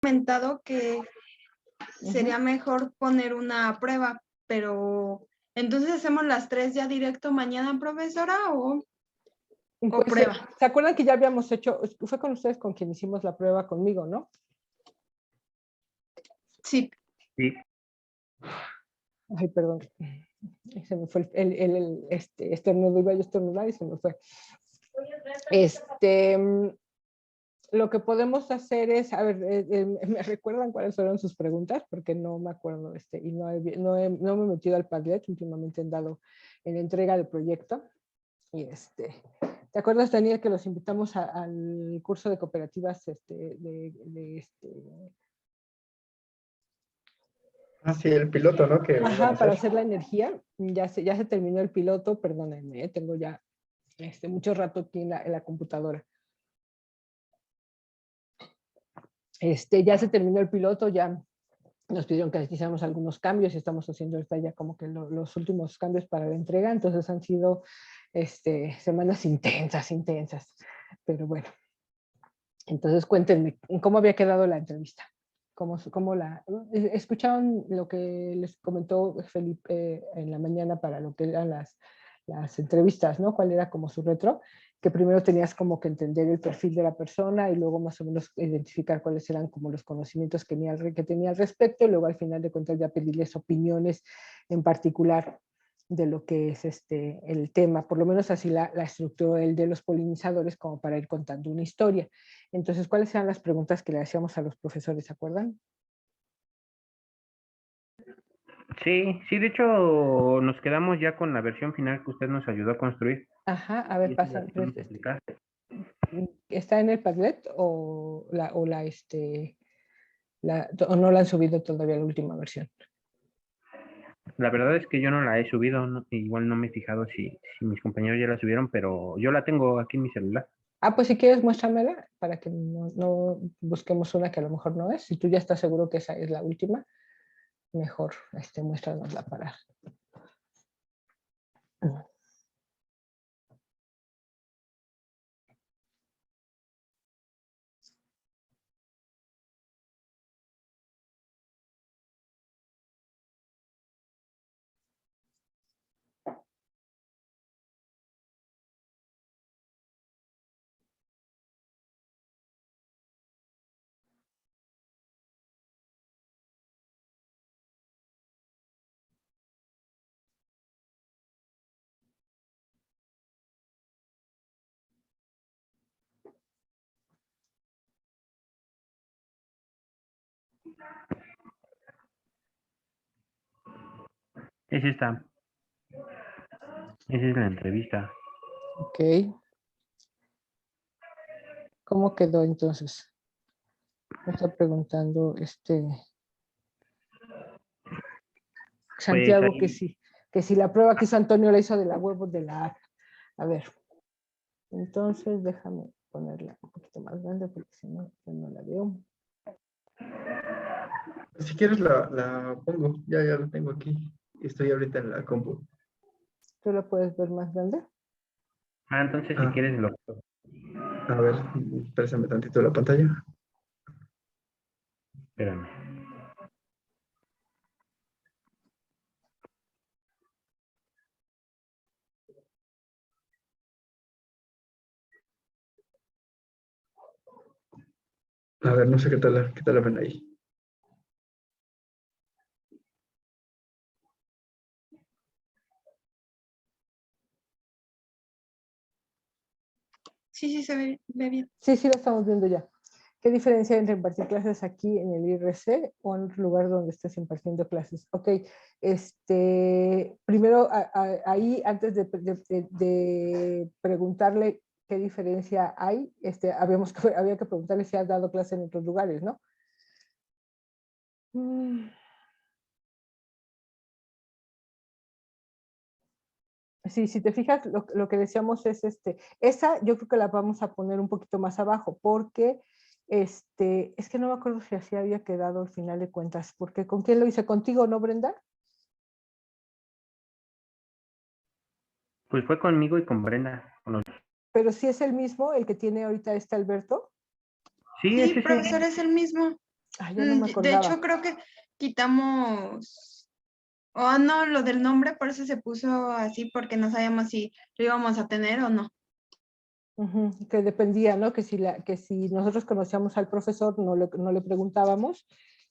comentado que sería mejor poner una prueba, pero entonces hacemos las 3 ya directo mañana, profesora, o pues, prueba. ¿se acuerdan que ya habíamos hecho, fue con ustedes con quien hicimos la prueba conmigo, ¿no? Sí. Sí. Ay, perdón. Se me fue el estornudo, iba yo a estornudar y se me fue. Lo que podemos hacer es, a ver, ¿me recuerdan cuáles fueron sus preguntas? Porque no me acuerdo, y no me he metido al Padlet, últimamente he dado en entrega de proyecto. Y ¿te acuerdas, Daniel, que los invitamos al curso de cooperativas sí, el piloto, ¿no? Ajá, para hacer la energía. Ya se terminó el piloto, perdónenme, tengo ya mucho rato aquí en la computadora. Ya se terminó el piloto, ya nos pidieron que hiciéramos algunos cambios y estamos haciendo ahorita ya como que los últimos cambios para la entrega, entonces han sido semanas intensas, pero bueno. Entonces cuéntenme, ¿cómo había quedado la entrevista? ¿Escucharon lo que les comentó Felipe en la mañana para lo que eran las entrevistas, ¿no? ¿Cuál era como su retro? Que primero tenías como que entender el perfil de la persona y luego más o menos identificar cuáles eran como los conocimientos que tenía al respecto, y luego al final de cuentas ya pedirles opiniones en particular de lo que es el tema, por lo menos así la estructura de los polinizadores, como para ir contando una historia. Entonces, ¿cuáles eran las preguntas que le hacíamos a los profesores, se acuerdan? Sí, de hecho nos quedamos ya con la versión final que usted nos ayudó a construir. Ajá, a ver, pasa. ¿Está en el Padlet o no la han subido todavía la última versión? La verdad es que yo no la he subido, igual no me he fijado si mis compañeros ya la subieron, pero yo la tengo aquí en mi celular. Pues si quieres muéstramela para que no busquemos una que a lo mejor no es. Si tú ya estás seguro que esa es la última, mejor muéstranosla para... Es esta. Esa es la entrevista. Ok. ¿Cómo quedó entonces? Me está preguntando Santiago Pues que si la prueba que hizo Antonio la hizo de la web o de la app. A ver. Entonces déjame ponerla un poquito más grande porque si no, yo no la veo. Si quieres la pongo, ya la tengo aquí. Estoy ahorita en la compu. ¿Tú la puedes ver más grande? entonces si quieres lo... A ver, préstame tantito la pantalla. Espérame. A ver, no sé qué tal la ven ahí. Sí, se ve bien. Sí, la estamos viendo ya. ¿Qué diferencia hay entre impartir clases aquí en el IRC o en otro lugar donde estés impartiendo clases? Ok, primero ahí antes de preguntarle qué diferencia hay, había que preguntarle si has dado clase en otros lugares, ¿no? Sí, si te fijas, lo que decíamos es esa yo creo que la vamos a poner un poquito más abajo, porque es que no me acuerdo si así había quedado al final de cuentas, porque ¿con quién lo hice? ¿Contigo, no, Brenda? Pues fue conmigo y con Brenda. Pero sí es el mismo, el que tiene ahorita Alberto. Sí, Sí, ese profesor, es el mismo. Ay, ya no me De acordaba. hecho, creo que quitamos, o no, lo del nombre, por eso se puso así, porque no sabíamos si lo íbamos a tener o no. Ujú, que dependía, ¿no? Que si nosotros conocíamos al profesor, no le preguntábamos,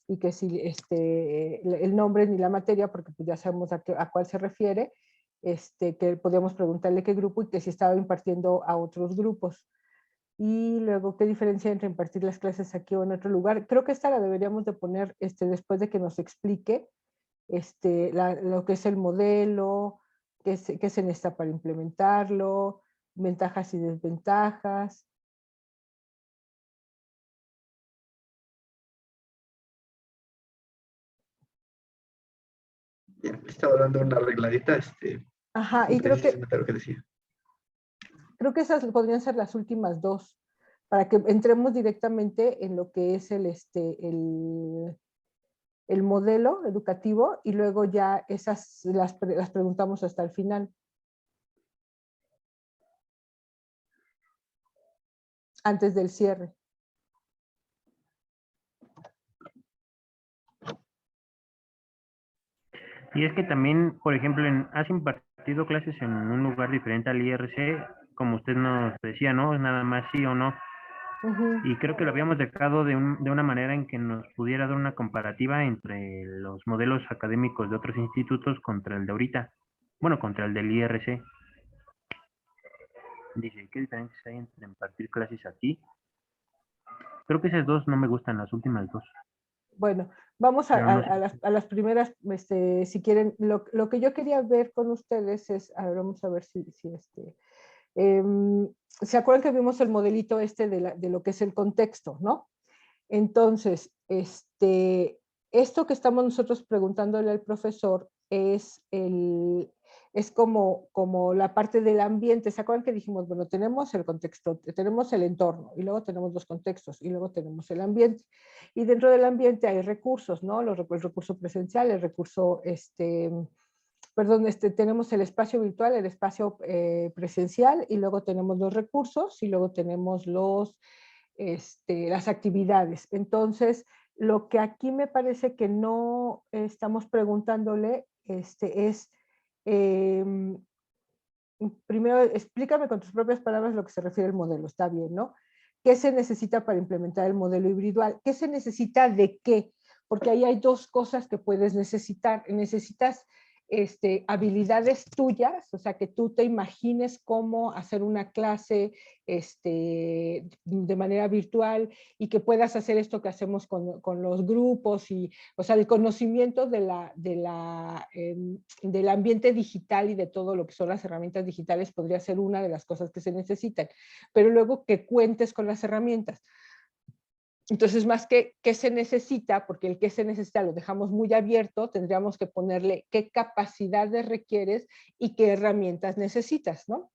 y que si el nombre ni la materia, porque pues ya sabemos a cuál se refiere, que podíamos preguntarle qué grupo y que si estaba impartiendo a otros grupos. Y luego, ¿qué diferencia entre impartir las clases aquí o en otro lugar? Creo que esta la deberíamos de poner después de que nos explique lo que es el modelo, qué se necesita para implementarlo, ventajas y desventajas. Ya, estaba dando una arregladita, Ajá, y y precisamente lo que decía. creo que esas podrían ser las últimas dos, para que entremos directamente en lo que es el modelo educativo, y luego ya esas las preguntamos hasta el final, antes del cierre. Y es que también, por ejemplo, has impartido clases en un lugar diferente al IRC, como usted nos decía, ¿no? Es nada más sí o no. Ujú. Y creo que lo habíamos dejado de una manera en que nos pudiera dar una comparativa entre los modelos académicos de otros institutos contra el de ahorita. Bueno, contra el del IRC. Dice, ¿qué diferencias hay entre impartir clases aquí? Creo que esas dos no me gustan, las últimas dos. Bueno, vamos Pero no sé. a las primeras, si quieren, lo que yo quería ver con ustedes es, a ver, vamos a ver ¿se acuerdan que vimos el modelito de lo que es el contexto, ¿no? Entonces, esto que estamos nosotros preguntándole al profesor es como la parte del ambiente. ¿Se acuerdan que dijimos, bueno, tenemos el contexto, tenemos el entorno, y luego tenemos los contextos, y luego tenemos el ambiente? Y dentro del ambiente hay recursos, ¿no? El recurso presencial, el recurso, tenemos el espacio virtual, el espacio presencial, y luego tenemos los recursos, y luego tenemos las actividades. Entonces, lo que aquí me parece que no estamos preguntándole es, primero, explícame con tus propias palabras lo que se refiere al modelo, está bien, ¿no? ¿Qué se necesita para implementar el modelo híbrido? ¿Qué se necesita de qué? Porque ahí hay dos cosas que puedes necesitar. Necesitas habilidades tuyas, o sea, que tú te imagines cómo hacer una clase de manera virtual, y que puedas hacer esto que hacemos con los grupos, y, o sea, el conocimiento del ambiente digital y de todo lo que son las herramientas digitales podría ser una de las cosas que se necesitan, pero luego que cuentes con las herramientas. Entonces, más que qué se necesita, porque el qué se necesita lo dejamos muy abierto, tendríamos que ponerle qué capacidades requieres y qué herramientas necesitas, ¿no?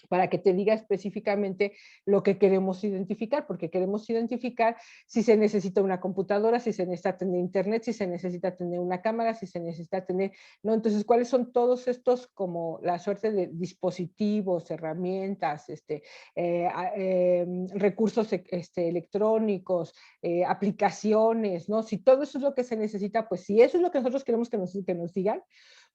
Para que te diga específicamente lo que queremos identificar, porque queremos identificar si se necesita una computadora, si se necesita tener internet, si se necesita tener una cámara, si se necesita tener, ¿no? Entonces, ¿cuáles son todos estos, como la suerte de dispositivos, herramientas, recursos electrónicos, aplicaciones, ¿no? Si todo eso es lo que se necesita, pues si eso es lo que nosotros queremos que nos digan,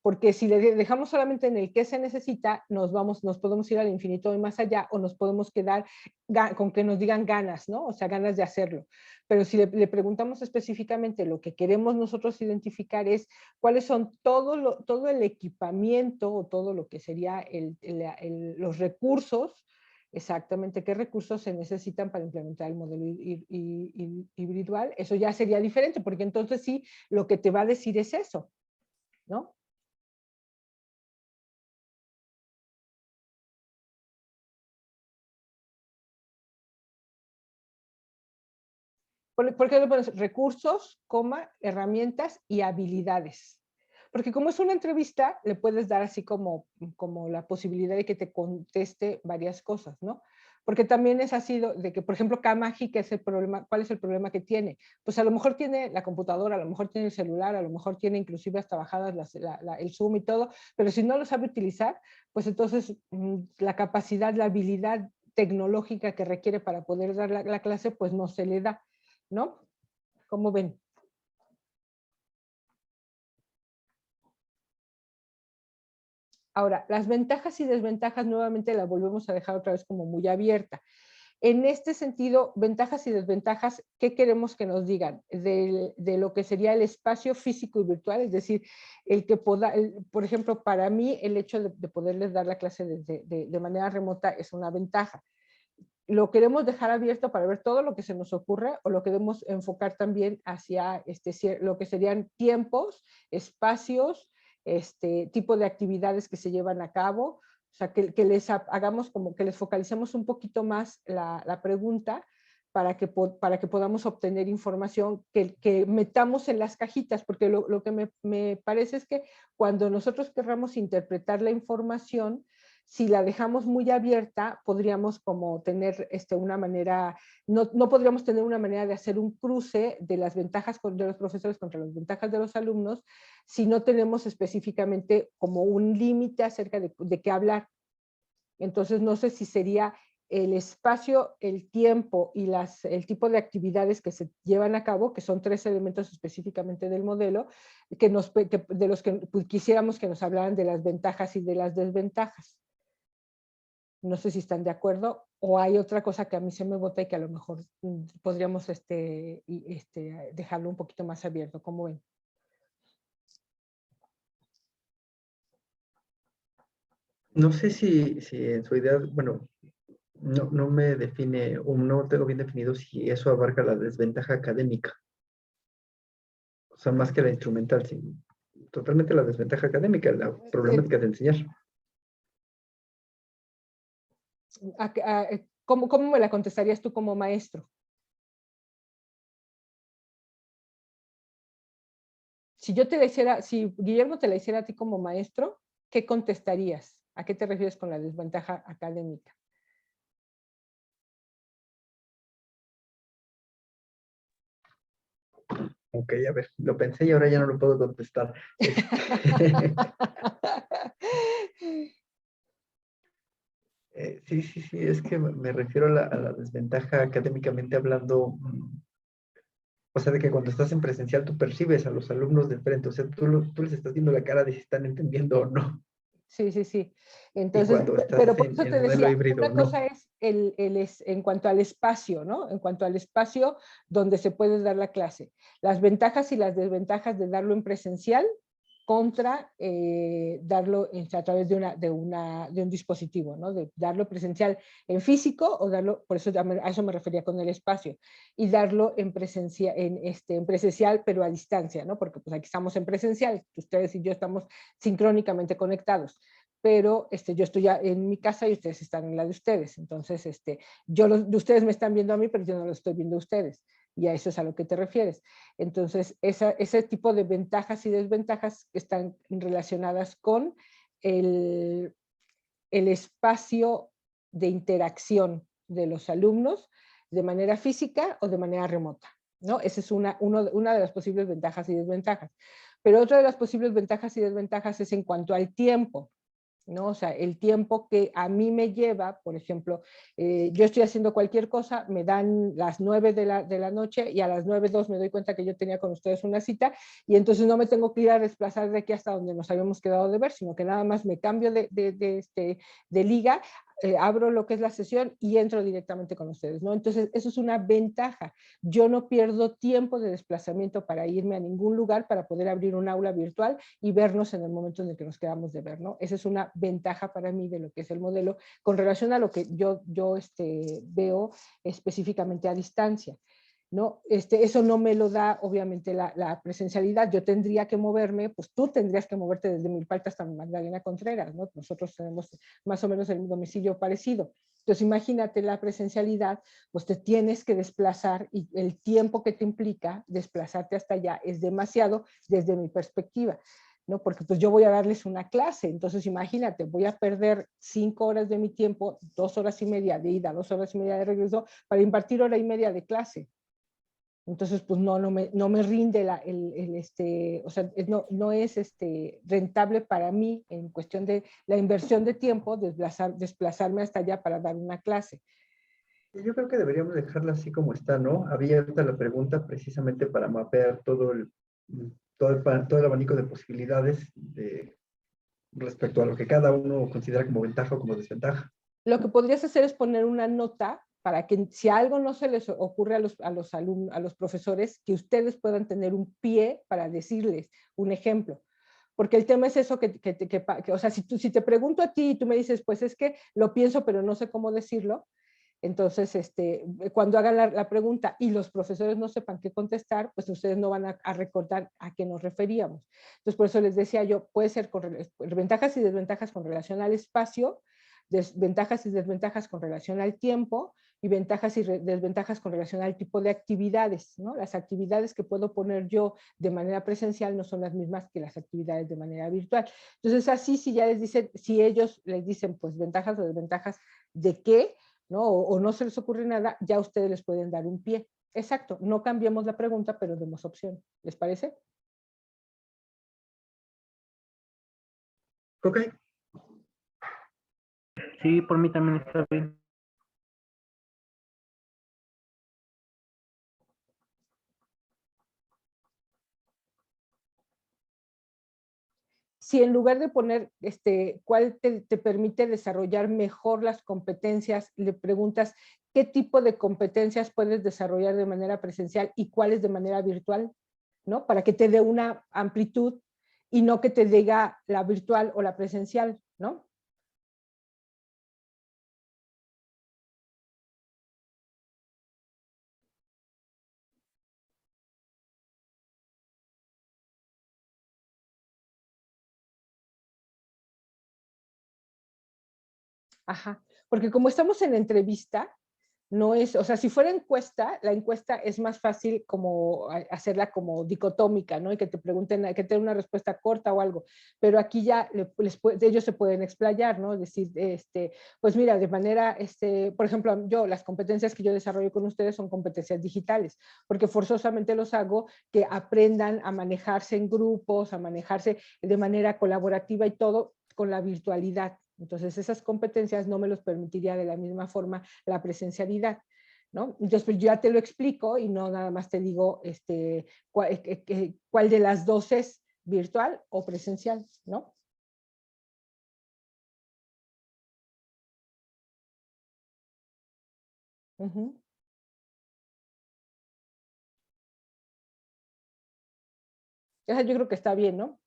porque si le dejamos solamente en el qué se necesita, nos podemos ir al infinito y más allá, o nos podemos quedar con que nos digan ganas, ¿no? O sea, ganas de hacerlo. Pero si le preguntamos específicamente, lo que queremos nosotros identificar es cuáles son todo el equipamiento, o todo lo que sería los recursos, exactamente qué recursos se necesitan para implementar el modelo híbrido. Eso ya sería diferente, porque entonces sí, lo que te va a decir es eso, ¿no? ¿Por qué le pones recursos, herramientas y habilidades? Porque como es una entrevista, le puedes dar así como la posibilidad de que te conteste varias cosas, ¿no? Porque también es así de que, por ejemplo, Kamagi, ¿qué es el problema? ¿Cuál es el problema que tiene? Pues a lo mejor tiene la computadora, a lo mejor tiene el celular, a lo mejor tiene inclusive hasta bajadas el Zoom y todo, pero si no lo sabe utilizar, pues entonces la capacidad, la habilidad tecnológica que requiere para poder dar la clase, pues no se le da, ¿no? ¿Cómo ven? Ahora, las ventajas y desventajas nuevamente las volvemos a dejar otra vez como muy abierta. En este sentido, ventajas y desventajas, ¿qué queremos que nos digan? De lo que sería el espacio físico y virtual, es decir, por ejemplo, para mí el hecho de poderles dar la clase de manera remota es una ventaja. ¿Lo queremos dejar abierto para ver todo lo que se nos ocurre o lo queremos enfocar también hacia lo que serían tiempos, espacios, tipo de actividades que se llevan a cabo? O sea, que les hagamos como que les focalicemos un poquito más la pregunta para que podamos obtener información que metamos en las cajitas, porque lo que me parece es que cuando nosotros querramos interpretar la información, si la dejamos muy abierta, podríamos como tener una manera, no podríamos tener una manera de hacer un cruce de las ventajas de los profesores contra las ventajas de los alumnos, si no tenemos específicamente como un límite acerca de qué hablar. Entonces, no sé si sería el espacio, el tiempo y el tipo de actividades que se llevan a cabo, que son 3 elementos específicamente del modelo, de los que quisiéramos que nos hablaran de las ventajas y de las desventajas. No sé si están de acuerdo o hay otra cosa que a mí se me bota y que a lo mejor podríamos dejarlo un poquito más abierto. ¿Cómo ven? No sé si en su idea, bueno, no me define o no tengo bien definido si eso abarca la desventaja académica. O sea, más que la instrumental, sí. Totalmente la desventaja académica, la problemática de enseñar. ¿Cómo me la contestarías tú como maestro? Si Guillermo te la hiciera a ti como maestro, ¿qué contestarías? ¿A qué te refieres con la desventaja académica? Ok, a ver, lo pensé y ahora ya no lo puedo contestar. Sí, es que me refiero a la desventaja académicamente hablando, o sea, de que cuando estás en presencial tú percibes a los alumnos de frente, o sea, tú les estás viendo la cara de si están entendiendo o no. Sí. Y Entonces, cuando pero estás por eso en te modelo decía, híbrido, una no. cosa es en cuanto al espacio, ¿no? En cuanto al espacio donde se puede dar la clase. Las ventajas y las desventajas de darlo en presencial contra darlo a través de un dispositivo, ¿no? De darlo presencial en físico o darlo, por eso a eso me refería con el espacio, y darlo en presencial, pero a distancia, ¿no? Porque pues aquí estamos en presencial, ustedes y yo estamos sincrónicamente conectados, pero yo estoy ya en mi casa y ustedes están en la de ustedes, entonces ustedes me están viendo a mí, pero yo no lo estoy viendo a ustedes, y a eso es a lo que te refieres. Entonces, ese tipo de ventajas y desventajas están relacionadas con el espacio de interacción de los alumnos de manera física o de manera remota, ¿no? Esa es una de las posibles ventajas y desventajas. Pero otra de las posibles ventajas y desventajas es en cuanto al tiempo, ¿no? O sea, el tiempo que a mí me lleva, por ejemplo, yo estoy haciendo cualquier cosa, me dan las 9 de la noche y a las 9:02 me doy cuenta que yo tenía con ustedes una cita y entonces no me tengo que ir a desplazar de aquí hasta donde nos habíamos quedado de ver, sino que nada más me cambio de liga, abro lo que es la sesión y entro directamente con ustedes, ¿no? Entonces, eso es una ventaja. Yo no pierdo tiempo de desplazamiento para irme a ningún lugar para poder abrir un aula virtual y vernos en el momento en el que nos quedamos de ver, ¿no? Esa es una ventaja para mí de lo que es el modelo con relación a lo que yo veo específicamente a distancia, ¿no? Eso no me lo da obviamente la presencialidad. Yo tendría que moverme, pues tú tendrías que moverte desde Milpalta hasta Magdalena Contreras, ¿no? Nosotros tenemos más o menos el domicilio parecido. Entonces imagínate la presencialidad, pues te tienes que desplazar y el tiempo que te implica desplazarte hasta allá es demasiado desde mi perspectiva, ¿no? Porque pues yo voy a darles una clase, entonces imagínate, voy a perder 5 horas de mi tiempo, 2 horas y media de ida, 2 horas y media de regreso para impartir hora y media de clase. Entonces, pues no me rinde o sea, no es rentable para mí en cuestión de la inversión de tiempo desplazarme hasta allá para dar una clase. Yo creo que deberíamos dejarla así como está, ¿no? Abierta la pregunta precisamente para mapear todo el abanico de posibilidades respecto a lo que cada uno considera como ventaja o como desventaja. Lo que podrías hacer es poner una nota para que si algo no se les ocurre a los profesores, que ustedes puedan tener un pie para decirles un ejemplo. Porque el tema es eso o sea, si te pregunto a ti y tú me dices, pues es que lo pienso, pero no sé cómo decirlo, entonces, cuando hagan la pregunta y los profesores no sepan qué contestar, pues ustedes no van a recordar a qué nos referíamos. Entonces, por eso les decía yo, puede ser ventajas y desventajas con relación al espacio, ventajas y desventajas con relación al tiempo y ventajas y desventajas con relación al tipo de actividades, ¿no? Las actividades que puedo poner yo de manera presencial no son las mismas que las actividades de manera virtual. Entonces, así si ya les dicen, si ellos les dicen, pues ventajas o desventajas de qué, ¿no? O no se les ocurre nada, ya ustedes les pueden dar un pie. Exacto, no cambiemos la pregunta, pero demos opción. ¿Les parece? Ok. Sí, por mí también está bien. Si en lugar de poner cuál te permite desarrollar mejor las competencias, le preguntas qué tipo de competencias puedes desarrollar de manera presencial y cuáles de manera virtual, ¿no? Para que te dé una amplitud y no que te diga la virtual o la presencial, ¿no? Ajá, porque como estamos en entrevista, no es, o sea, si fuera encuesta, la encuesta es más fácil como hacerla como dicotómica, ¿no? Y que te pregunten, que te den una respuesta corta o algo, pero aquí ya ellos se pueden explayar, ¿no? Es decir, pues mira, de manera, por ejemplo, las competencias que yo desarrollo con ustedes son competencias digitales, porque forzosamente los hago que aprendan a manejarse en grupos, a manejarse de manera colaborativa y todo con la virtualidad. Entonces, esas competencias no me los permitiría de la misma forma la presencialidad, ¿no? Entonces, pues yo ya te lo explico y no nada más te digo cuál de las dos es virtual o presencial, ¿no? Uh-huh. Esa yo creo que está bien, ¿no?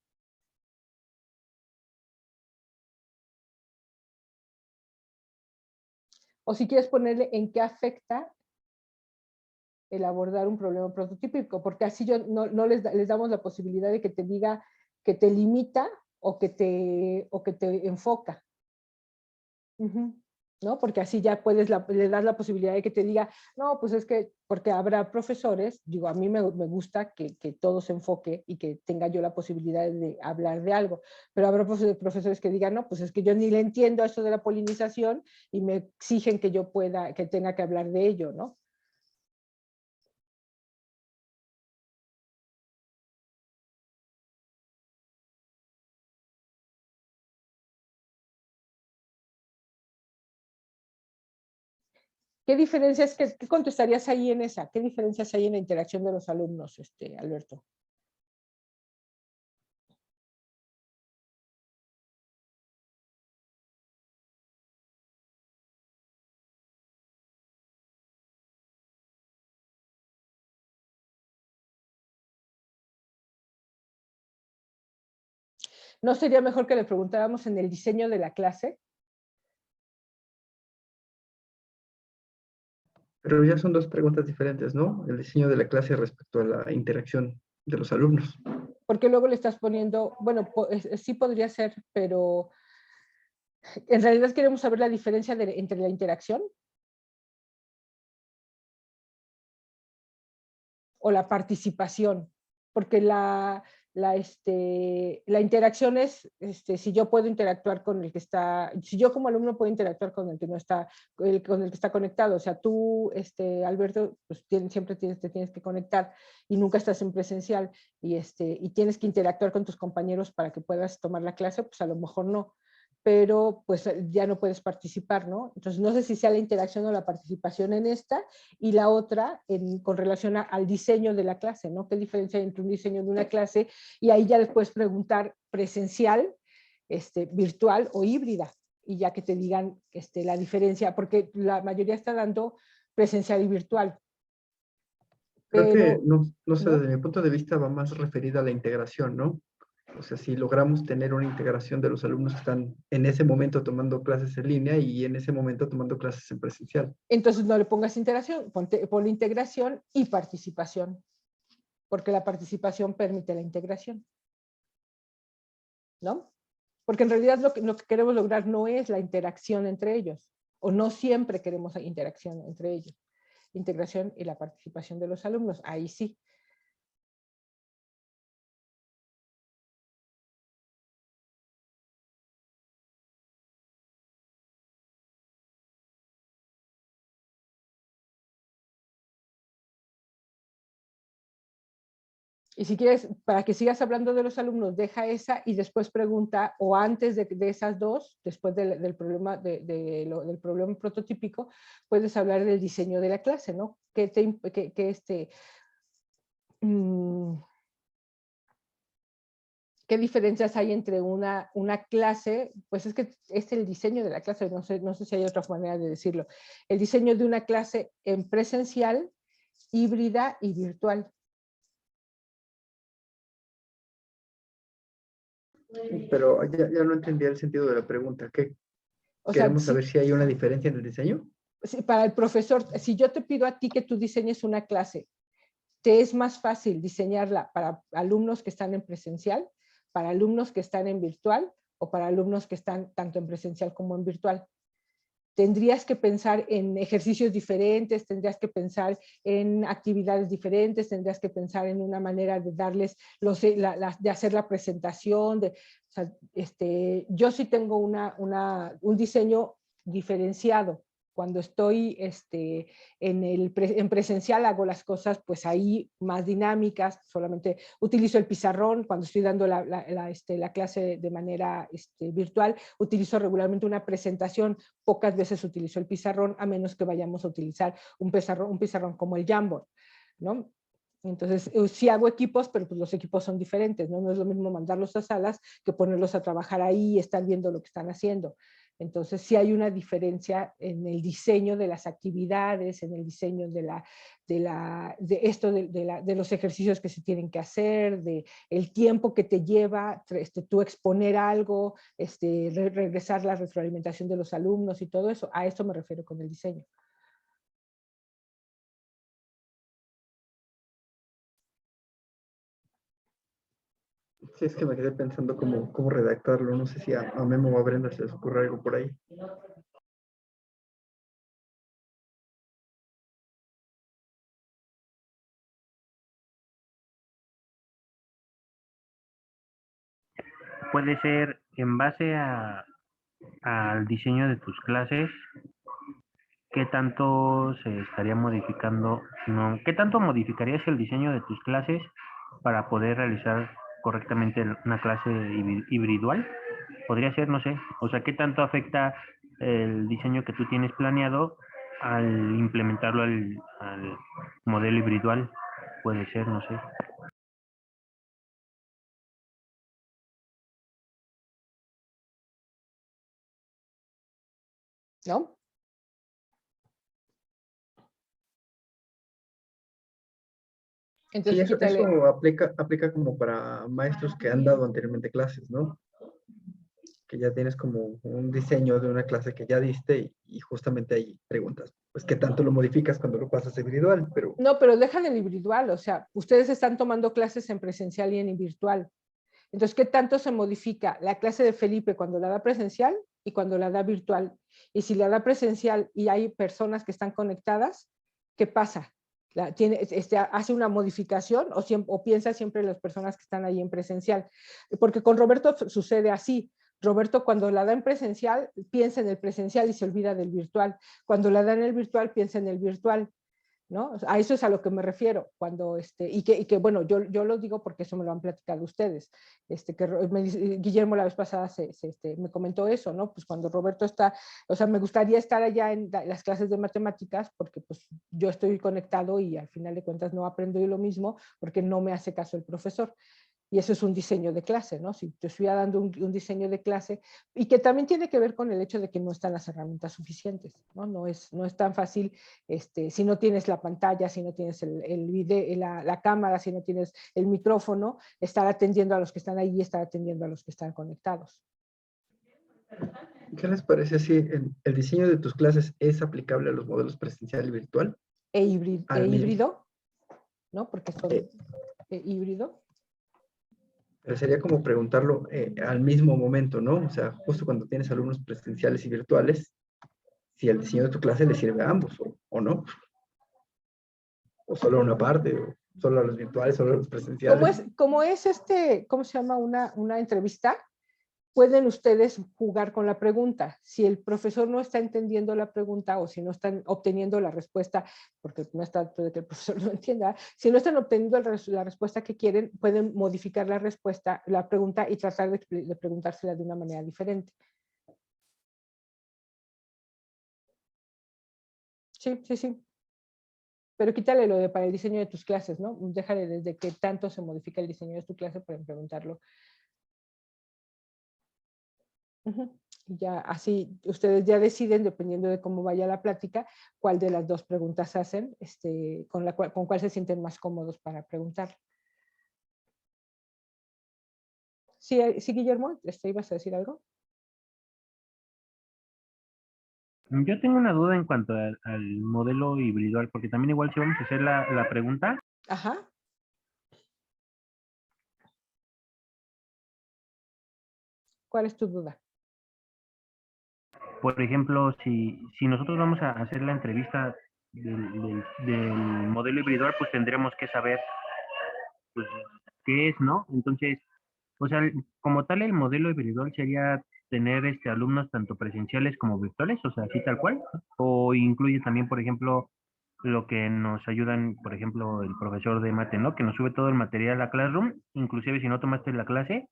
O si quieres ponerle en qué afecta el abordar un problema prototípico, porque así no les damos la posibilidad de que te diga que te limita o que te enfoca. Uh-huh. ¿No? Porque así ya le das la posibilidad de que te diga, no, pues es que, porque habrá profesores, digo, a mí me gusta que todo se enfoque y que tenga yo la posibilidad de hablar de algo, pero habrá profesores que digan, no, pues es que yo ni le entiendo a esto de la polinización y me exigen que yo que tenga que hablar de ello, ¿no? ¿Qué diferencias, qué contestarías ahí en esa? ¿Qué diferencias hay en la interacción de los alumnos, Alberto? ¿No sería mejor que le preguntáramos en el diseño de la clase? Pero ya son dos preguntas diferentes, ¿no? El diseño de la clase respecto a la interacción de los alumnos. Porque luego le estás poniendo, bueno, sí podría ser, pero en realidad queremos saber la diferencia entre la interacción o la participación, porque la interacción es si yo puedo interactuar con el que está, si yo como alumno puedo interactuar con el que no está, con el que está conectado, o sea, tú, Alberto, pues siempre te tienes que conectar y nunca estás en presencial y tienes que interactuar con tus compañeros para que puedas tomar la clase, pues a lo mejor no. pero pues ya no puedes participar, ¿no? Entonces no sé si sea la interacción o la participación en esta, y la otra con relación al diseño de la clase, ¿no? ¿Qué diferencia hay entre un diseño de una clase? Y ahí ya les puedes preguntar presencial, virtual o híbrida, y ya que te digan la diferencia, porque la mayoría está dando presencial y virtual. Creo que, Pero, no sé, ¿no? desde mi punto de vista va más referida a la integración, ¿no? O sea, si logramos tener una integración de los alumnos que están en ese momento tomando clases en línea y en ese momento tomando clases en presencial. Entonces no le pongas interacción, ponle integración y participación, porque la participación permite la integración, ¿no? Porque en realidad lo que queremos lograr no es la interacción entre ellos, o no siempre queremos interacción entre ellos. Integración y la participación de los alumnos, ahí sí. Y si quieres, para que sigas hablando de los alumnos, deja esa y después pregunta, o antes de esas dos, después del problema, del problema prototípico, puedes hablar del diseño de la clase, ¿no? ¿Qué diferencias hay entre una clase? Pues es que es el diseño de la clase, no sé si hay otra manera de decirlo. El diseño de una clase en presencial, híbrida y virtual. Pero ya no entendía el sentido de la pregunta. ¿Qué? O sea, ¿Queremos saber si hay una diferencia en el diseño? para el profesor, si yo te pido a ti que tú diseñes una clase, ¿te es más fácil diseñarla para alumnos que están en presencial, para alumnos que están en virtual o para alumnos que están tanto en presencial como en virtual? Tendrías que pensar en ejercicios diferentes, tendrías que pensar en actividades diferentes, tendrías que pensar en una manera de darles, de hacer la presentación. O sea, yo sí tengo un diseño diferenciado. Cuando estoy en presencial hago las cosas pues ahí más dinámicas, solamente utilizo el pizarrón. Cuando estoy dando la clase de manera virtual, utilizo regularmente una presentación. Pocas veces utilizo el pizarrón, a menos que vayamos a utilizar un pizarrón como el Jamboard, ¿no? Entonces, sí hago equipos, pero pues los equipos son diferentes, ¿no? No es lo mismo mandarlos a salas que ponerlos a trabajar ahí y estar viendo lo que están haciendo. Entonces, sí hay una diferencia en el diseño de las actividades, en el diseño de los ejercicios que se tienen que hacer, de el tiempo que te lleva tú exponer algo, regresar la retroalimentación de los alumnos y todo eso. A esto me refiero con el diseño. Sí, es que me quedé pensando cómo redactarlo. No sé si a Memo o a Brenda se les ocurre algo por ahí. Puede ser en base al diseño de tus clases, qué tanto se estaría modificando, no, qué tanto modificarías el diseño de tus clases para poder realizar correctamente una clase híbrida. Podría ser, no sé, o sea, qué tanto afecta el diseño que tú tienes planeado al implementarlo al modelo híbrido. Puede ser, no sé. ¿No? Sí, Entonces, eso quítale. aplica como para maestros que han dado anteriormente clases, ¿no? Que ya tienes como un diseño de una clase que ya diste y justamente ahí preguntas, pues, ¿qué tanto lo modificas cuando lo pasas a individual? Pero No, pero dejan el individual, o sea, ustedes están tomando clases en presencial y en virtual. Entonces, ¿qué tanto se modifica la clase de Felipe cuando la da presencial y cuando la da virtual? Y si la da presencial y hay personas que están conectadas, ¿qué pasa? ¿Hace una modificación o piensa siempre en las personas que están ahí en presencial? Porque con Roberto sucede así. Roberto, cuando la da en presencial, piensa en el presencial y se olvida del virtual. Cuando la da en el virtual, piensa en el virtual. ¿no? A eso es a lo que me refiero, cuando, y que bueno, yo lo digo porque eso me lo han platicado ustedes, Guillermo la vez pasada me comentó eso, ¿no? Pues cuando Roberto está, o sea, me gustaría estar allá en las clases de matemáticas porque pues yo estoy conectado y al final de cuentas no aprendo yo lo mismo porque no me hace caso el profesor. Y eso es un diseño de clase, ¿no? Si te estuviera dando un diseño de clase, y que también tiene que ver con el hecho de que no están las herramientas suficientes, ¿no? No es tan fácil, si no tienes la pantalla, si no tienes el video, la cámara, si no tienes el micrófono, estar atendiendo a los que están ahí y estar atendiendo a los que están conectados. ¿Qué les parece si el diseño de tus clases es aplicable a los modelos presencial y virtual? Híbrido, ¿no? Porque son Eh, híbrido. Pero sería como preguntarlo al mismo momento, ¿no? O sea, justo cuando tienes alumnos presenciales y virtuales, si el diseño de tu clase le sirve a ambos o no, o solo a una parte, o solo a los virtuales, solo a los presenciales. ¿Cómo se llama? Una entrevista, pueden ustedes jugar con la pregunta. Si el profesor no está entendiendo la pregunta o si no están obteniendo la respuesta, porque no está de que el profesor no entienda, si no están obteniendo la respuesta que quieren, pueden modificar la pregunta y tratar de preguntársela de una manera diferente. Sí, sí, sí. Pero quítale lo de para el diseño de tus clases, ¿no? Déjale desde qué tanto se modifica el diseño de tu clase para preguntarlo. Y ya así ustedes ya deciden, dependiendo de cómo vaya la plática, cuál de las dos preguntas hacen, con cuál se sienten más cómodos para preguntar. Sí, sí, Guillermo, ¿ibas a decir algo? Yo tengo una duda en cuanto al modelo híbrido, porque también igual si vamos a hacer la pregunta, Ajá. ¿Cuál es tu duda? por ejemplo, si nosotros vamos a hacer la entrevista del modelo híbrido, pues tendremos que saber pues, qué es, ¿no? Entonces, o sea, como tal el modelo híbrido sería tener alumnos tanto presenciales como virtuales, o sea, así tal cual, o incluye también, por ejemplo, lo que nos ayudan, por ejemplo, el profesor de mate, ¿no? Que nos sube todo el material a Classroom, inclusive si no tomaste la clase,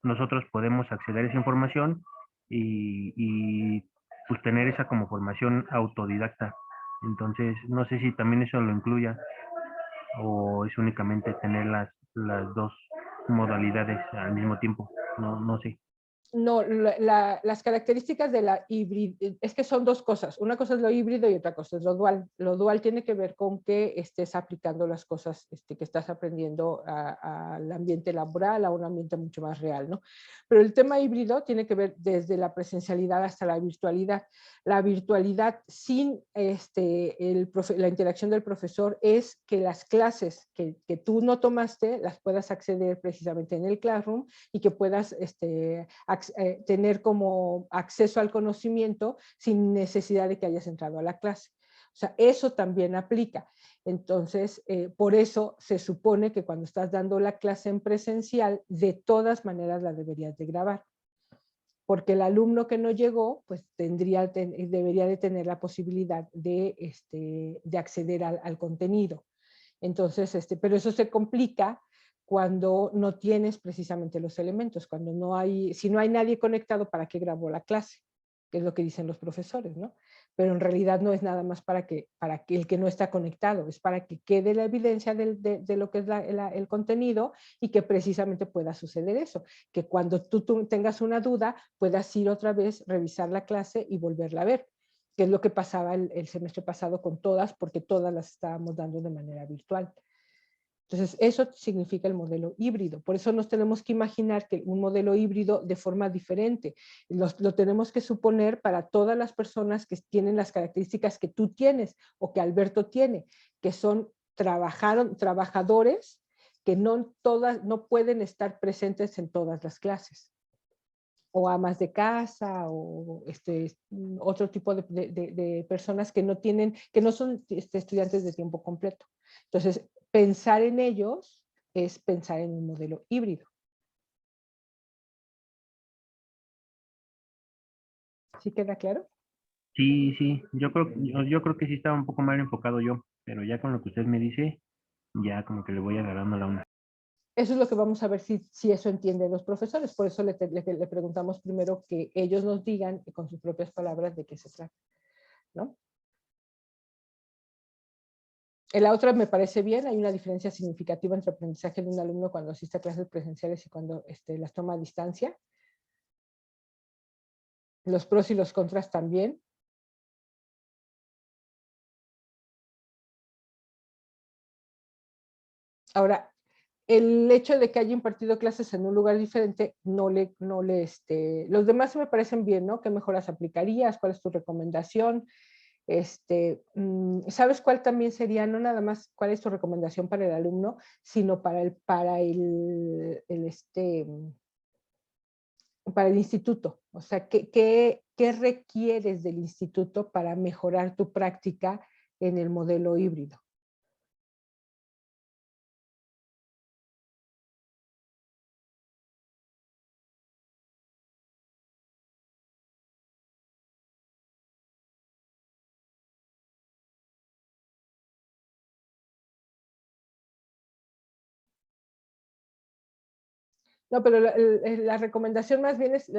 nosotros podemos acceder a esa información y pues tener esa como formación autodidacta. Entonces, no sé si también eso lo incluya o es únicamente tener las dos modalidades al mismo tiempo. No sé. No, las características de la híbrida, es que son dos cosas. Una cosa es lo híbrido y otra cosa es lo dual. Lo dual tiene que ver con que estés aplicando las cosas que estás aprendiendo al ambiente laboral, a un ambiente mucho más real, ¿no? Pero el tema híbrido tiene que ver desde la presencialidad hasta la virtualidad. La virtualidad sin la interacción del profesor es que las clases que tú no tomaste las puedas acceder precisamente en el Classroom y que puedas tener como acceso al conocimiento sin necesidad de que hayas entrado a la clase. O sea, eso también aplica. Entonces, por eso se supone que cuando estás dando la clase en presencial, de todas maneras la deberías de grabar. Porque el alumno que no llegó, pues debería de tener la posibilidad de acceder al contenido. Entonces, pero eso se complica cuando no tienes precisamente los elementos, cuando si no hay nadie conectado, ¿para qué grabó la clase? Que es lo que dicen los profesores, ¿no? Pero en realidad no es nada más para que el que no está conectado, es para que quede la evidencia de lo que es el contenido y que precisamente pueda suceder eso, que cuando tú tengas una duda puedas ir otra vez, revisar la clase y volverla a ver, que es lo que pasaba el semestre pasado con todas, porque todas las estábamos dando de manera virtual. Entonces, eso significa el modelo híbrido. Por eso nos tenemos que imaginar que un modelo híbrido de forma diferente. Lo tenemos que suponer para todas las personas que tienen las características que tú tienes o que Alberto tiene, que son trabajadores que no pueden estar presentes en todas las clases, o amas de casa, o otro tipo de personas que no son estudiantes de tiempo completo. Entonces, pensar en ellos es pensar en un modelo híbrido. ¿Sí queda claro? Sí, yo creo que sí estaba un poco mal enfocado yo. pero ya con lo que usted me dice, ya como que le voy agarrando la onda. Eso es lo que vamos a ver si eso entienden los profesores. Por eso le preguntamos primero que ellos nos digan con sus propias palabras de qué se trata, ¿no? En la otra me parece bien, hay una diferencia significativa entre aprendizaje de un alumno cuando asiste a clases presenciales y cuando las toma a distancia. Los pros y los contras también. Ahora, el hecho de que haya impartido clases en un lugar diferente, los demás me parecen bien, ¿no? ¿Qué mejoras aplicarías? ¿Cuál es tu recomendación? ¿Sabes cuál también sería? No nada más cuál es tu recomendación para el alumno, sino para el instituto. O sea, ¿qué requieres del instituto para mejorar tu práctica en el modelo híbrido? No, pero la recomendación más bien es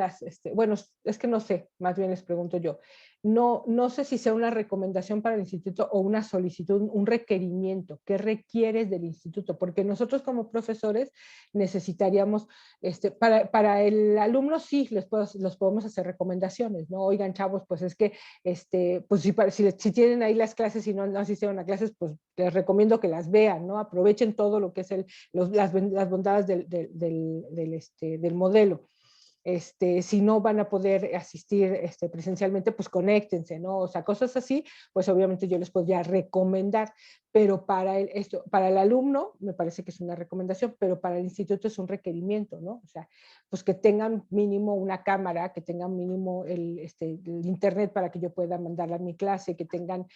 bueno, es que no sé, más bien les pregunto yo. No sé si sea una recomendación para el instituto o una solicitud, un requerimiento. ¿Qué requieres del instituto? Porque nosotros como profesores necesitaríamos, para el alumno sí los podemos hacer recomendaciones, ¿no? Oigan, chavos, pues es que, pues si tienen ahí las clases y no asistieron a clases, pues les recomiendo que las vean, ¿no? Aprovechen todo lo que es las bondades del modelo. Si no van a poder asistir presencialmente, pues conéctense, ¿no? O sea, cosas así, pues obviamente yo les podría recomendar, pero para el alumno me parece que es una recomendación, pero para el instituto es un requerimiento, ¿no? O sea, pues que tengan mínimo una cámara, que tengan mínimo el internet para que yo pueda mandarla a mi clase, que tengan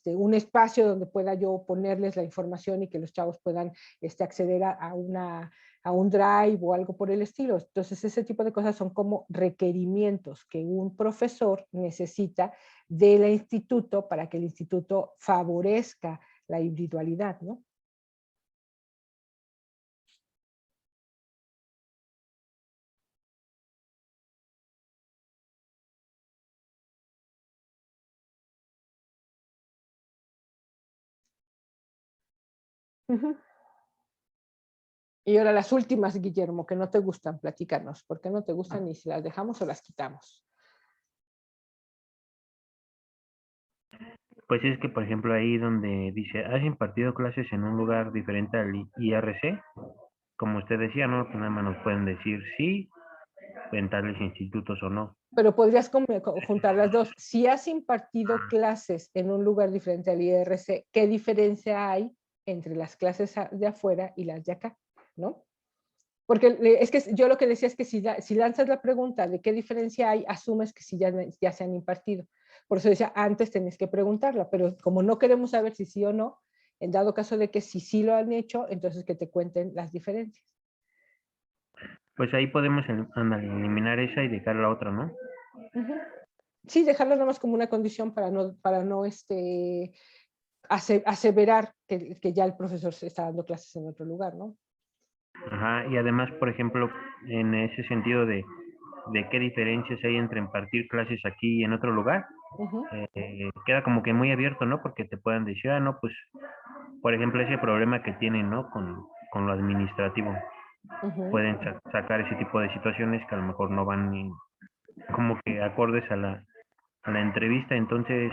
un espacio donde pueda yo ponerles la información y que los chavos puedan acceder a un drive o algo por el estilo. Entonces, ese tipo de cosas son como requerimientos que un profesor necesita del instituto para que el instituto favorezca la individualidad, ¿no? Uh-huh. Y ahora las últimas, Guillermo, que no te gustan, platícanos. ¿Por qué no te gustan y si las dejamos o las quitamos? Pues es que, por ejemplo, ahí donde dice, ¿has impartido clases en un lugar diferente al IRC? Como usted decía, ¿no? Pues nada más nos pueden decir sí, en tales institutos o no. Pero podrías juntar las dos. Si has impartido clases en un lugar diferente al IRC, ¿qué diferencia hay entre las clases de afuera y las de acá? ¿No? Porque es que yo lo que decía es que si lanzas la pregunta de qué diferencia hay, asumes que sí ya se han impartido. Por eso decía, antes tenés que preguntarla, pero como no queremos saber si sí o no, en dado caso de que sí lo han hecho, entonces que te cuenten las diferencias. Pues ahí podemos eliminar esa y dejar la otra, ¿no? Uh-huh. Sí, dejarlo nada más como una condición para no aseverar que ya el profesor se está dando clases en otro lugar, ¿no? Ajá, y además, por ejemplo, en ese sentido de qué diferencias hay entre impartir clases aquí y en otro lugar, Uh-huh. queda como que muy abierto, ¿no? Porque te puedan decir, ah, no, pues, por ejemplo, ese problema que tienen, ¿no? Con lo administrativo. Uh-huh. Pueden sacar ese tipo de situaciones que a lo mejor no van ni como que acordes a la entrevista, entonces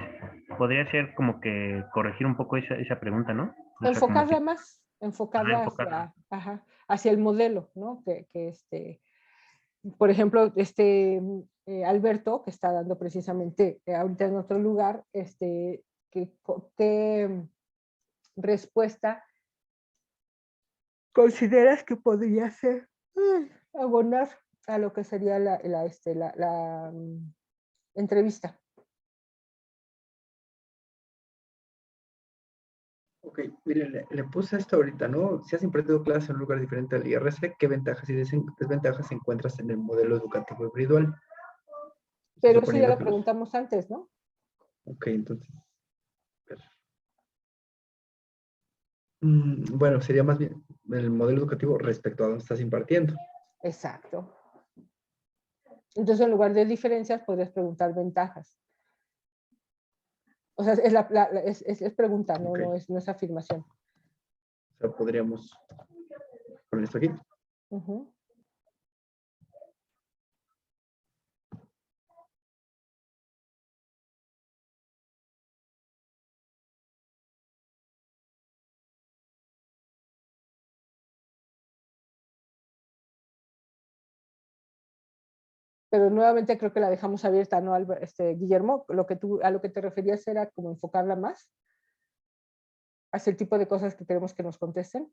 podría ser como que corregir un poco esa pregunta, ¿no? O sea, como que Enfocarla enfocarla. hacia el modelo, ¿no? Por ejemplo, Alberto, que está dando precisamente ahorita en otro lugar, ¿qué respuesta consideras que podría ser abonar a lo que sería la entrevista? Ok, miren, le puse esto ahorita, ¿no? Si has impartido clases en un lugar diferente al IRC, ¿qué ventajas y desventajas encuentras en el modelo educativo individual? Pero eso ya Suponiendo lo que preguntamos antes, ¿no? Ok, entonces, Bueno, sería más bien el modelo educativo respecto a donde estás impartiendo. Exacto. Entonces, en lugar de diferencias, podrías preguntar ventajas. O sea, es preguntar, Ok. no es afirmación. O sea, podríamos poner esto aquí. Ujú. Pero nuevamente creo que la dejamos abierta, ¿no, Guillermo? A lo que te referías era como enfocarla más hacia el tipo de cosas que queremos que nos contesten.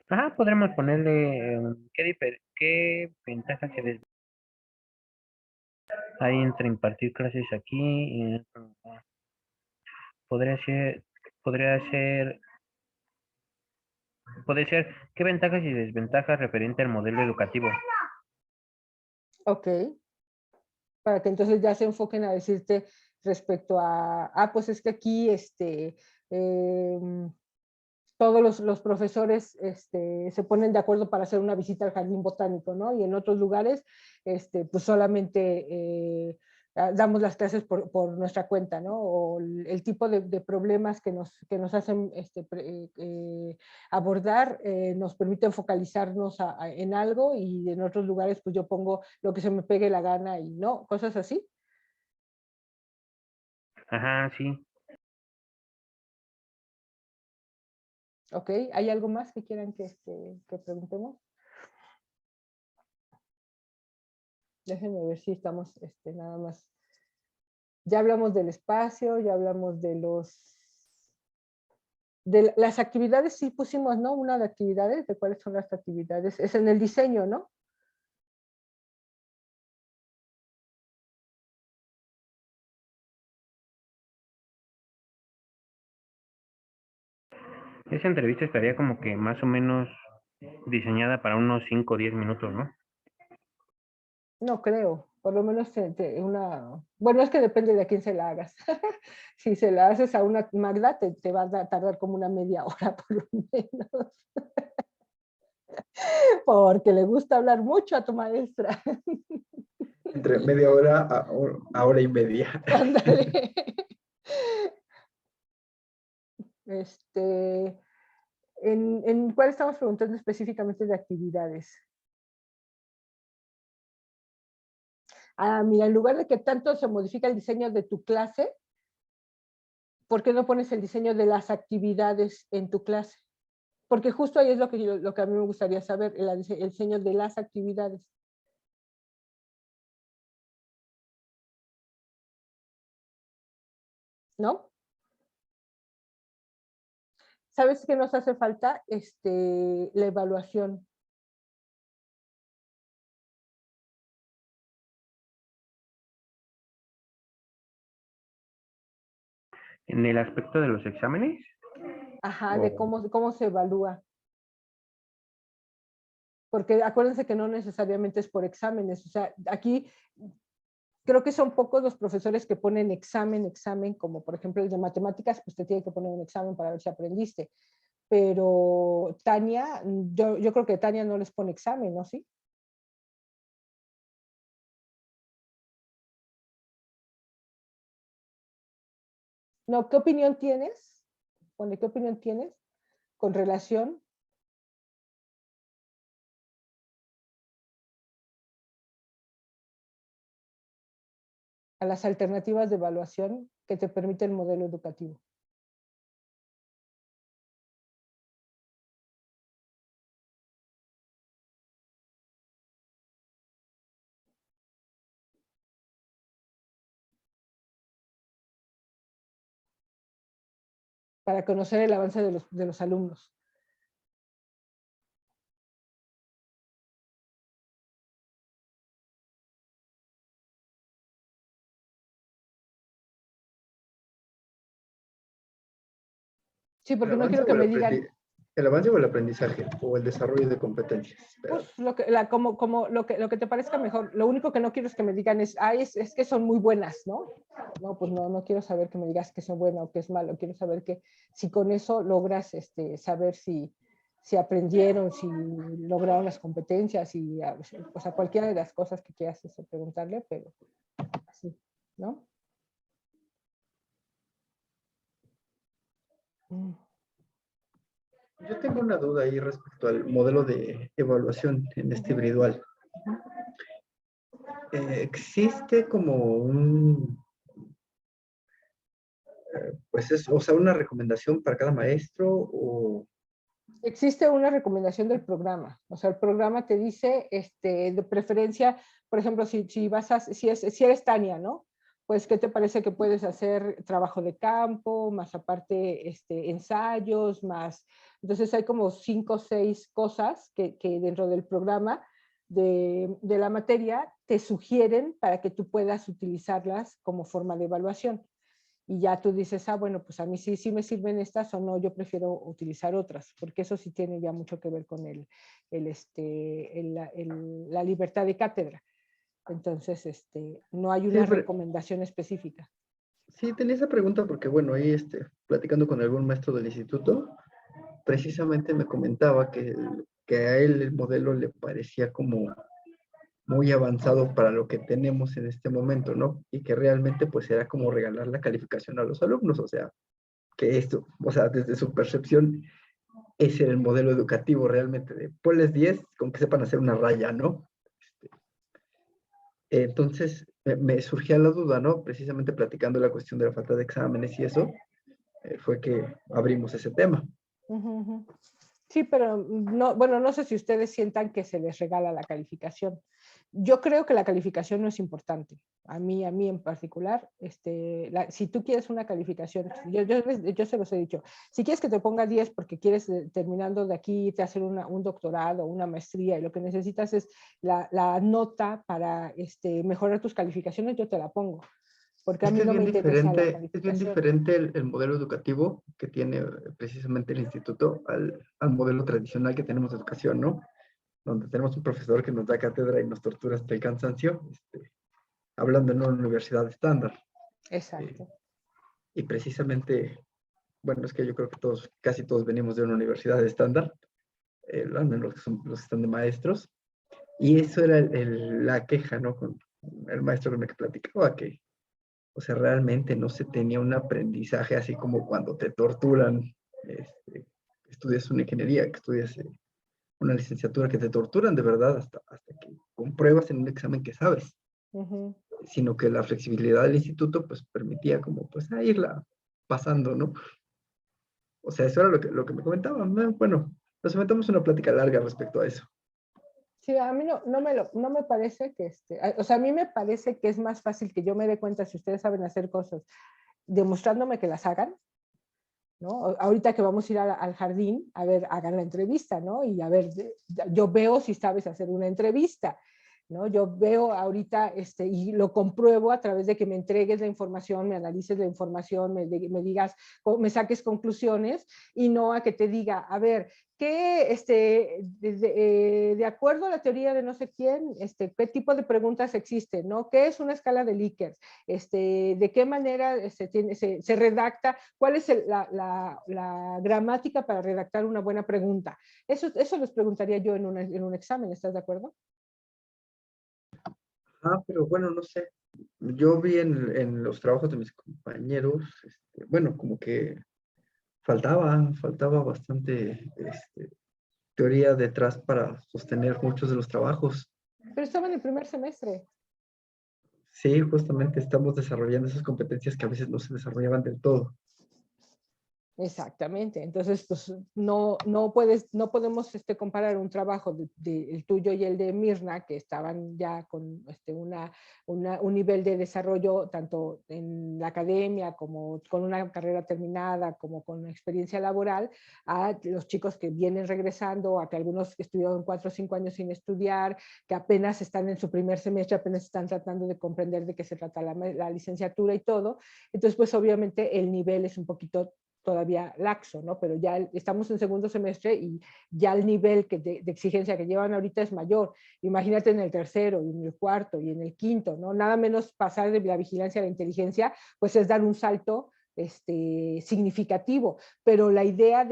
Ajá, podremos ponerle qué ventajas y desventajas hay entre impartir clases aquí y podría ser, podría ser, puede ser qué ventajas y desventajas referente al modelo educativo. Ok. Para que entonces ya se enfoquen a decirte respecto a, pues es que aquí todos los profesores se ponen de acuerdo para hacer una visita al jardín botánico, ¿no? Y en otros lugares, pues solamente damos las clases por nuestra cuenta, ¿no? O el tipo de problemas que nos hacen abordar nos permiten focalizarnos en algo y en otros lugares, pues yo pongo lo que se me pegue la gana y no, cosas así. Ajá, sí. ¿Ok? ¿Hay algo más que quieran que preguntemos? Déjenme ver si estamos nada más. Ya hablamos del espacio, ya hablamos de las actividades, sí pusimos, ¿no? Una de actividades, ¿de cuáles son las actividades? Es en el diseño, ¿no? Esa entrevista estaría como que más o menos diseñada para unos 5 o 10 minutos, ¿no? No creo, por lo menos bueno, es que depende de a quién se la hagas. Si se la haces a una Magda, te va a tardar como una media hora por lo menos, porque le gusta hablar mucho a tu maestra. Entre media hora a hora y media. Ándale. Este, ¿En cuál estamos preguntando específicamente de actividades? Ah, mira, en lugar de que tanto se modifica el diseño de tu clase, ¿por qué no pones el diseño de las actividades en tu clase? Porque justo ahí es lo que a mí me gustaría saber, el diseño de las actividades. ¿No? ¿Sabes qué nos hace falta? La evaluación. En el aspecto de los exámenes, Ajá, de o cómo se evalúa. Porque acuérdense que no necesariamente es por exámenes. O sea, aquí creo que son pocos los profesores que ponen examen, como por ejemplo el de matemáticas, pues te tiene que poner un examen para ver si aprendiste. Pero Tania, yo creo que Tania no les pone examen, ¿no? ¿Sí? No, ¿qué opinión tienes? Pone, ¿qué opinión tienes con relación a las alternativas de evaluación que te permite el modelo educativo? Para conocer el avance de los alumnos. Sí, El porque no avance quiero o que el me digan, aprendizaje. ¿El avance o el aprendizaje? ¿O el desarrollo de competencias? Espera. Pues como lo que te parezca mejor. Lo único que no quiero es que me digan es que son muy buenas, ¿no? No, pues no quiero saber que me digas que son buenas o que es malo. Quiero saber que si con eso logras saber si aprendieron, si lograron las competencias, o sea, cualquiera de las cosas que quieras preguntarle, pero así, ¿no? Yo tengo una duda ahí respecto al modelo de evaluación en este individual. ¿Existe como o sea, una recomendación para cada maestro o Existe una recomendación del programa, o sea, el programa te dice, de preferencia, por ejemplo, si eres Tania, ¿no? Pues, ¿qué te parece que puedes hacer trabajo de campo, más aparte, ensayos, más, entonces hay como 5 o 6 cosas que dentro del programa de la materia te sugieren para que tú puedas utilizarlas como forma de evaluación. Y ya tú dices, bueno, pues a mí sí me sirven estas o no, yo prefiero utilizar otras, porque eso sí tiene ya mucho que ver con la libertad de cátedra. Entonces, no hay una recomendación específica. Sí, tenía esa pregunta porque, bueno, ahí platicando con algún maestro del instituto, precisamente me comentaba que a él el modelo le parecía como muy avanzado para lo que tenemos en este momento, ¿no? Y que realmente pues era como regalar la calificación a los alumnos, o sea, que esto, o sea, desde su percepción, ese era el modelo educativo realmente, de ponles 10 con que sepan hacer una raya, ¿no? Entonces, me surgía la duda, ¿no? Precisamente platicando la cuestión de la falta de exámenes y eso, fue que abrimos ese tema. Sí, pero no, bueno, no sé si ustedes sientan que se les regala la calificación. Yo creo que la calificación no es importante. A mí en particular, si tú quieres una calificación, yo se los he dicho, si quieres que te ponga 10 porque quieres terminando de aquí te hacer un doctorado, una maestría y lo que necesitas es la nota para mejorar tus calificaciones, yo te la pongo. Porque a mí no me interesa la calificación. Es bien diferente el modelo educativo que tiene precisamente el instituto al modelo tradicional que tenemos de educación, ¿no? Donde tenemos un profesor que nos da cátedra y nos tortura hasta el cansancio, hablando en una universidad estándar. Exacto. Y precisamente, bueno, es que yo creo que casi todos venimos de una universidad estándar, al menos los que están de maestros, y eso era la queja, ¿no? Con el maestro con el que platicaba, que o sea, realmente no se tenía un aprendizaje así como cuando te torturan, estudias una ingeniería, que estudias una licenciatura, que te torturan de verdad hasta que compruebas en un examen que sabes. Sino que la flexibilidad del instituto pues permitía como pues irla pasando, ¿no? O sea, eso era lo que me comentaban. Bueno, nos inventamos una plática larga respecto a eso. Sí, a mí no me parece que, o sea, a mí me parece que es más fácil que yo me dé cuenta si ustedes saben hacer cosas, demostrándome que las hagan, ¿no? Ahorita que vamos a ir al jardín, a ver, hagan la entrevista, ¿no? Y a ver, yo veo si sabes hacer una entrevista, ¿no? Yo veo ahorita, y lo compruebo a través de que me entregues la información, me analices la información, me digas, me saques conclusiones, y no a que te diga, a ver, ¿qué, de acuerdo a la teoría de no sé quién, qué tipo de preguntas existen, ¿no? ¿Qué es una escala de Likert? ¿De qué manera se redacta? ¿Cuál es la gramática para redactar una buena pregunta? Eso les preguntaría yo en un examen, ¿estás de acuerdo? Pero bueno, no sé. Yo vi en los trabajos de mis compañeros, bueno, como que faltaba bastante teoría detrás para sostener muchos de los trabajos. Pero estaba en el primer semestre. Sí, justamente estamos desarrollando esas competencias que a veces no se desarrollaban del todo. Exactamente. Entonces, pues no podemos comparar un trabajo el tuyo y el de Mirna, que estaban ya con un nivel de desarrollo tanto en la academia como con una carrera terminada, como con experiencia laboral, a los chicos que vienen regresando, a que algunos que estudiaron 4 o 5 años sin estudiar, que apenas están en su primer semestre, apenas están tratando de comprender de qué se trata la licenciatura y todo. Entonces, pues obviamente el nivel es un poquito todavía laxo, ¿no? Pero ya estamos en segundo semestre y ya el nivel de exigencia que llevan ahorita es mayor. Imagínate en el tercero, y en el cuarto, y en el quinto, ¿no? Nada menos pasar de la vigilancia a la inteligencia, pues es dar un salto significativo, pero la idea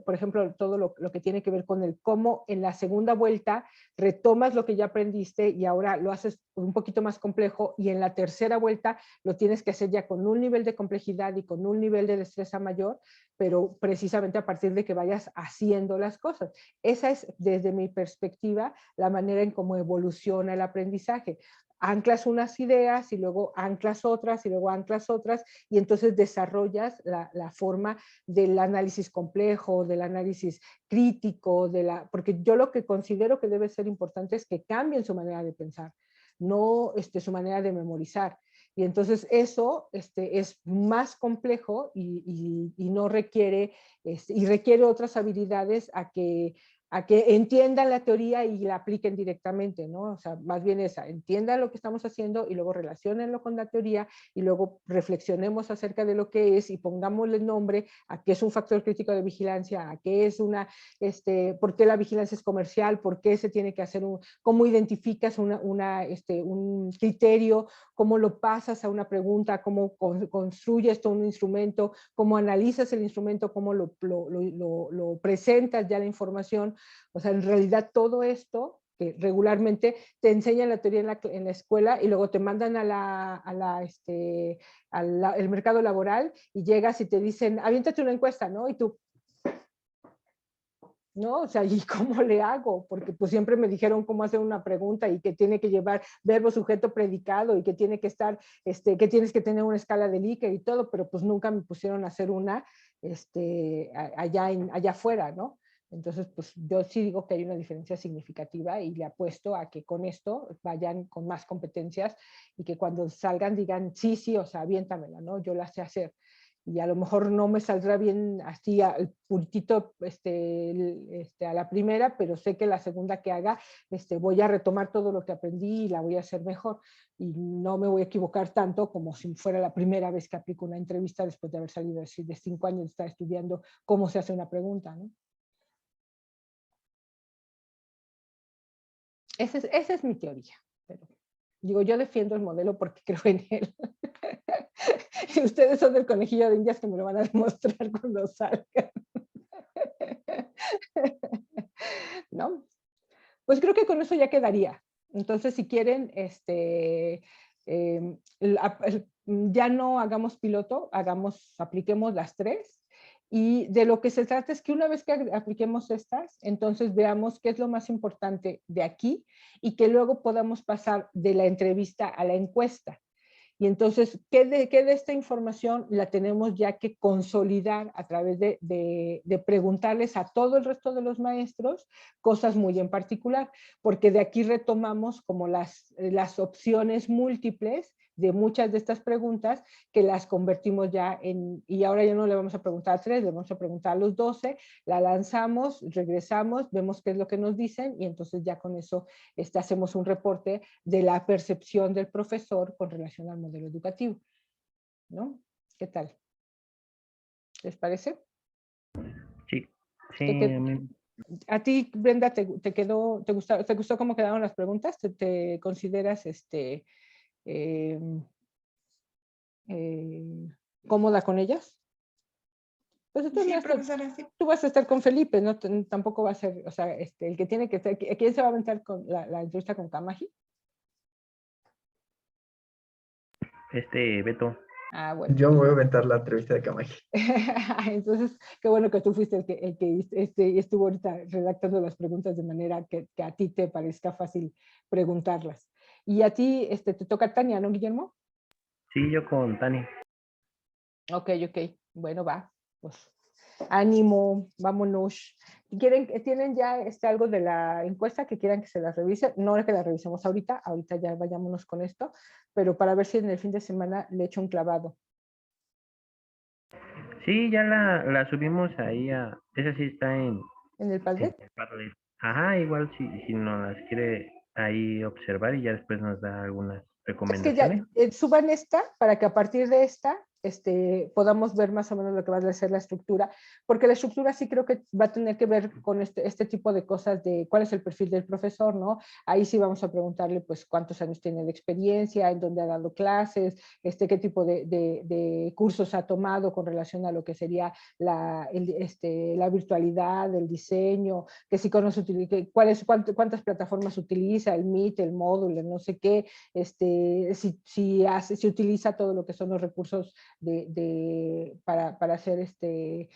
por ejemplo, todo lo que tiene que ver con el cómo en la segunda vuelta retomas lo que ya aprendiste y ahora lo haces un poquito más complejo, y en la tercera vuelta lo tienes que hacer ya con un nivel de complejidad y con un nivel de destreza mayor, pero precisamente a partir de que vayas haciendo las cosas. Esa es, desde mi perspectiva, la manera en cómo evoluciona el aprendizaje. Anclas unas ideas y luego anclas otras y luego anclas otras, y entonces desarrollas la forma del análisis complejo, del análisis crítico, porque yo lo que considero que debe ser importante es que cambien su manera de pensar, no su manera de memorizar. Y entonces eso es más complejo y no requiere, y requiere otras habilidades a que entiendan la teoría y la apliquen directamente, ¿no? O sea, más bien entiendan lo que estamos haciendo y luego relaciónenlo con la teoría y luego reflexionemos acerca de lo que es y pongámosle nombre a qué es un factor crítico de vigilancia, a qué es por qué la vigilancia es comercial, por qué se tiene que hacer cómo identificas un criterio, cómo lo pasas a una pregunta, cómo construyes todo un instrumento, cómo analizas el instrumento, cómo lo presentas ya la información. O sea, en realidad todo esto que regularmente te enseñan la teoría en la escuela y luego te mandan al mercado laboral y llegas y te dicen, aviéntate una encuesta, ¿no? Y tú, ¿no? O sea, ¿y cómo le hago? Porque pues siempre me dijeron cómo hacer una pregunta y que tiene que llevar verbo, sujeto, predicado y que tiene que estar, que tienes que tener una escala de Likert y todo, pero pues nunca me pusieron a hacer una allá afuera, ¿no? Entonces, pues yo sí digo que hay una diferencia significativa y le apuesto a que con esto vayan con más competencias y que cuando salgan digan, sí, sí, o sea, aviéntamela, ¿no? Yo la sé hacer. Y a lo mejor no me saldrá bien así al puntito a la primera, pero sé que la segunda que haga voy a retomar todo lo que aprendí y la voy a hacer mejor. Y no me voy a equivocar tanto como si fuera la primera vez que aplico una entrevista después de haber salido de 5 años de estar estudiando cómo se hace una pregunta, ¿no? Esa es mi teoría. Pero, digo, yo defiendo el modelo porque creo en él. Y ustedes son del conejillo de Indias que me lo van a demostrar cuando salgan. ¿No? Pues creo que con eso ya quedaría. Entonces, si quieren, ya no hagamos piloto, apliquemos las 3. Y de lo que se trata es que una vez que apliquemos estas, entonces veamos qué es lo más importante de aquí y que luego podamos pasar de la entrevista a la encuesta. Y entonces, ¿qué de esta información la tenemos ya que consolidar a través de preguntarles a todo el resto de los maestros cosas muy en particular? Porque de aquí retomamos como las opciones múltiples de muchas de estas preguntas que las convertimos ya y ahora ya no le vamos a preguntar a 3, le vamos a preguntar a los 12, la lanzamos, regresamos, vemos qué es lo que nos dicen y entonces ya con eso hacemos un reporte de la percepción del profesor con relación al modelo educativo, ¿no? ¿Qué tal? ¿Les parece? Sí, sí. ¿A ti, Brenda, te gustó cómo quedaron las preguntas? ¿Te consideras cómoda con ellas? Pues Sí, profesora, sí. tú vas a estar con Felipe, ¿no? Tampoco va a ser, o sea, el que tiene que estar, ¿quién se va a aventar con la entrevista con Kamaji? Beto. Ah, bueno. Yo me voy a aventar la entrevista de Kamaji. Entonces, qué bueno que tú fuiste el que estuvo ahorita redactando las preguntas de manera que a ti te parezca fácil preguntarlas. Y a ti te toca Tania, ¿no, Guillermo? Sí, yo con Tani. Ok. Bueno, va. Pues ánimo, vámonos. ¿Tienen ya algo de la encuesta que quieran que se las revise? No que la revisemos ahorita ya vayámonos con esto, pero para ver si en el fin de semana le echo un clavado. Sí, ya la subimos ahí esa sí está ¿En el Padlet? en el Padlet. Ajá, igual si nos las quiere ahí observar y ya después nos da algunas Es que ya recomendaciones. suban esta para que a partir de esta podamos ver más o menos lo que va a ser la estructura, porque la estructura sí creo que va a tener que ver con este tipo de cosas de cuál es el perfil del profesor, ¿no? Ahí sí vamos a preguntarle pues cuántos años tiene de experiencia, en dónde ha dado clases, qué tipo de cursos ha tomado con relación a lo que sería la virtualidad, el diseño, que si conoce, cuántas plataformas utiliza, el Meet, el módulo, no sé qué, si utiliza todo lo que son los recursos para hacer este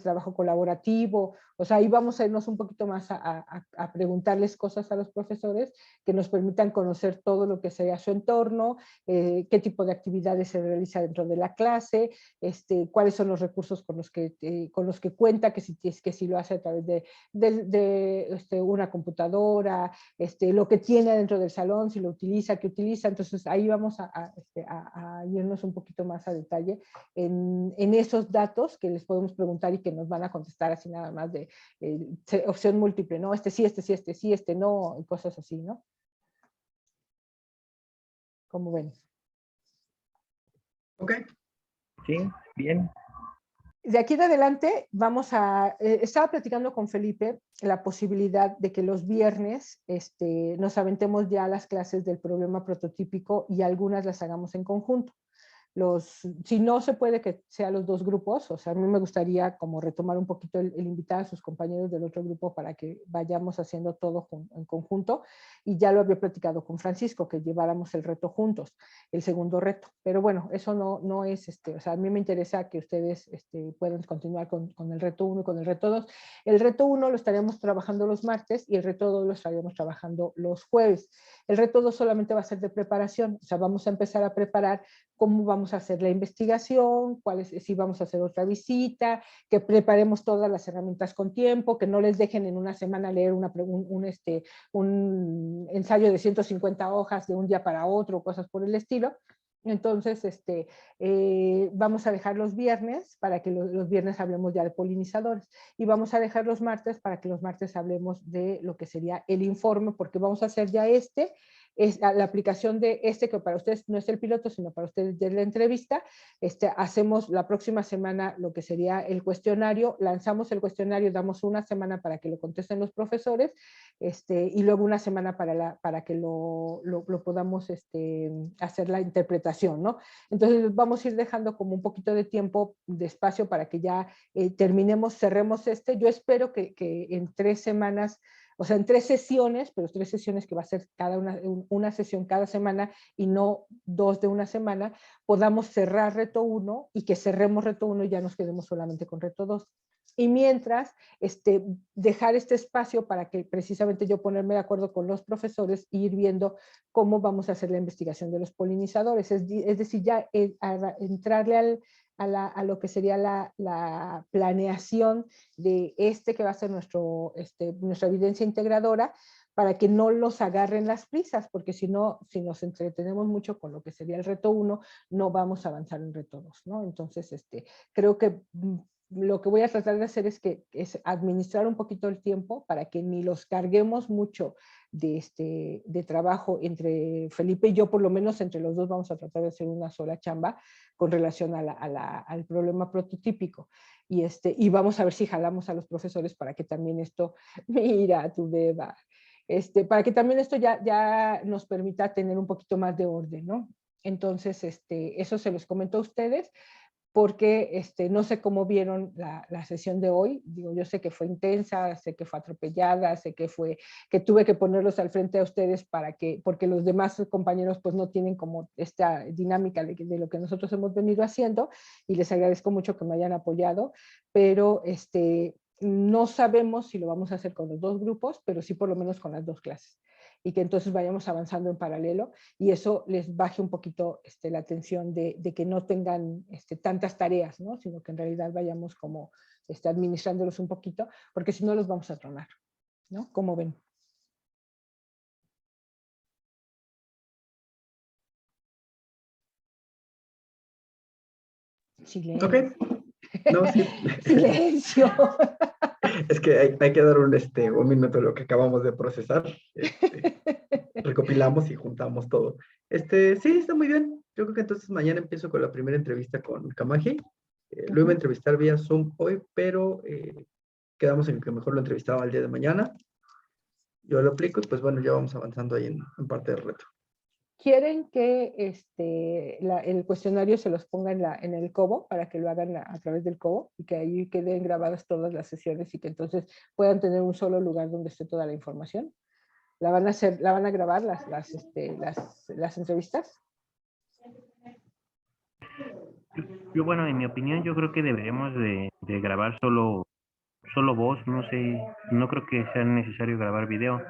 trabajo colaborativo. O sea, ahí vamos a irnos un poquito más a preguntarles cosas a los profesores que nos permitan conocer todo lo que sea su entorno, qué tipo de actividades se realiza dentro de la clase, cuáles son los recursos con los que cuenta, que si lo hace a través de una computadora, lo que tiene dentro del salón, si lo utiliza, qué utiliza. Entonces ahí vamos a irnos un poquito más a detalle en esos datos que les podemos preguntar y que nos van a contestar así nada más de opción múltiple, ¿no? Sí, sí, no, y cosas así, ¿no? ¿Cómo ven? Ok. Sí, bien. De aquí en adelante estaba platicando con Felipe la posibilidad de que los viernes nos aventemos ya las clases del problema prototípico y algunas las hagamos en conjunto. Si no se puede que sean los dos grupos, o sea, a mí me gustaría como retomar un poquito el invitar a sus compañeros del otro grupo para que vayamos haciendo todo en conjunto, y ya lo había platicado con Francisco, que lleváramos el reto juntos, el segundo reto, pero bueno, eso no es, o sea, a mí me interesa que ustedes puedan continuar con el reto 1 y con el reto 2. El reto 1 lo estaríamos trabajando los martes y el reto 2 lo estaríamos trabajando los jueves. El reto 2 solamente va a ser de preparación, o sea, vamos a empezar a preparar cómo vamos a hacer la investigación, si vamos a hacer otra visita, que preparemos todas las herramientas con tiempo, que no les dejen en una semana leer un ensayo de 150 hojas de un día para otro, cosas por el estilo. Entonces, vamos a dejar los viernes para que los viernes hablemos ya de polinizadores, y vamos a dejar los martes para que los martes hablemos de lo que sería el informe, porque vamos a hacer ya es la aplicación de que para ustedes no es el piloto, sino para ustedes de la entrevista. Hacemos la próxima semana lo que sería el cuestionario, lanzamos el cuestionario, damos una semana para que lo contesten los profesores, y luego una semana para que lo podamos hacer la interpretación, ¿no? Entonces vamos a ir dejando como un poquito de tiempo, de espacio, para que ya cerremos yo espero que en 3 semanas, o sea, en 3 sesiones, pero 3 sesiones que va a ser una sesión cada semana y no 2 de una semana, podamos cerrar reto 1 y que cerremos reto 1 y ya nos quedemos solamente con reto 2. Y mientras, dejar este espacio para que precisamente yo ponerme de acuerdo con los profesores e ir viendo cómo vamos a hacer la investigación de los polinizadores. Es decir, ya entrarle a lo que sería la planeación de que va a ser nuestra evidencia integradora, para que no los agarren las prisas, porque si no, si nos entretenemos mucho con lo que sería el reto 1, no vamos a avanzar en reto 2, ¿no? Entonces, creo que lo que voy a tratar de hacer es administrar un poquito el tiempo para que ni los carguemos mucho de trabajo entre Felipe y yo. Por lo menos entre los dos vamos a tratar de hacer una sola chamba con relación al problema prototípico. Y vamos a ver si jalamos a los profesores para que también mira tu beba, para que también esto ya nos permita tener un poquito más de orden, ¿no? Entonces, eso se los comento a ustedes, porque no sé cómo vieron la sesión de hoy. Digo, yo sé que fue intensa, sé que fue atropellada, sé que tuve que ponerlos al frente a ustedes porque los demás compañeros pues no tienen como esta dinámica de lo que nosotros hemos venido haciendo, y les agradezco mucho que me hayan apoyado, pero no sabemos si lo vamos a hacer con los 2 grupos, pero sí por lo menos con las 2 clases, y que entonces vayamos avanzando en paralelo, y eso les baje un poquito la atención de que no tengan tantas tareas, ¿no? Sino que en realidad vayamos como administrándolos un poquito, porque si no los vamos a tronar, ¿no? ¿Cómo ven? Silencio. Ok. No, sí. Silencio. Es que hay que dar un minuto de lo que acabamos de procesar. Recopilamos y juntamos todo. Sí, está muy bien. Yo creo que entonces mañana empiezo con la primera entrevista con Kamaji. Lo iba a entrevistar vía Zoom hoy, pero quedamos en que mejor lo entrevistaba el día de mañana. Yo lo aplico y pues bueno, ya vamos avanzando ahí en parte del reto. ¿Quieren que el cuestionario se los ponga en el Cobo para que lo hagan a través del Cobo y que ahí queden grabadas todas las sesiones y que entonces puedan tener un solo lugar donde esté toda la información? ¿La van a grabar las entrevistas? Yo, bueno, en mi opinión, yo creo que deberíamos de grabar solo voz, no sé, no creo que sea necesario grabar video.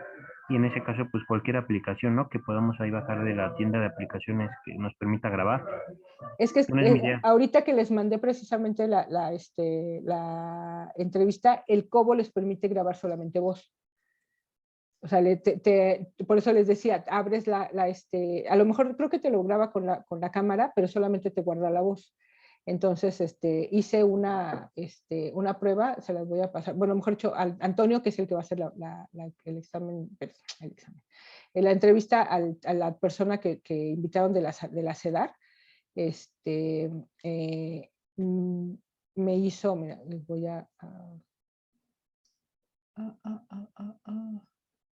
Y en ese caso, pues cualquier aplicación, ¿no? Que podamos ahí bajar de la tienda de aplicaciones que nos permita grabar. Es que No es mi idea. ahorita que les mandé precisamente la entrevista, el Cobo les permite grabar solamente voz. O sea, por eso les decía, abres a lo mejor creo que te lo graba con la cámara, pero solamente te guarda la voz. Entonces, hice una prueba, se las voy a pasar. Bueno, mejor dicho, Antonio, que es el que va a hacer el examen, la entrevista a la persona que invitaron de la CEDAR, me hizo, mira, les voy a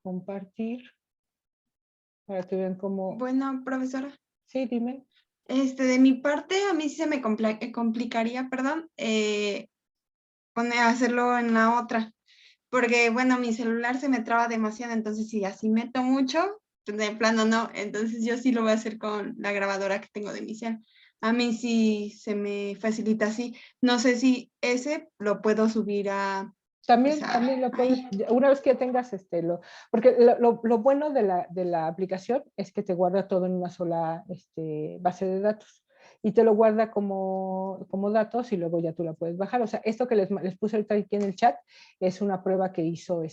compartir para que vean cómo... Bueno, profesora. Sí, dime. De mi parte, a mí sí se me complicaría, perdón, hacerlo en la otra, porque bueno, mi celular se me traba demasiado, entonces si así meto mucho, pues, de plano no, entonces yo sí lo voy a hacer con la grabadora que tengo de mi cel. A mí sí se me facilita así. No sé si ese lo puedo subir a... También lo puedes, una vez que tengas porque lo bueno de la aplicación es que te guarda todo en una sola base de datos y te lo guarda como datos y luego ya tú la puedes bajar. O sea, esto que les puse ahorita aquí en el chat es una prueba que hizo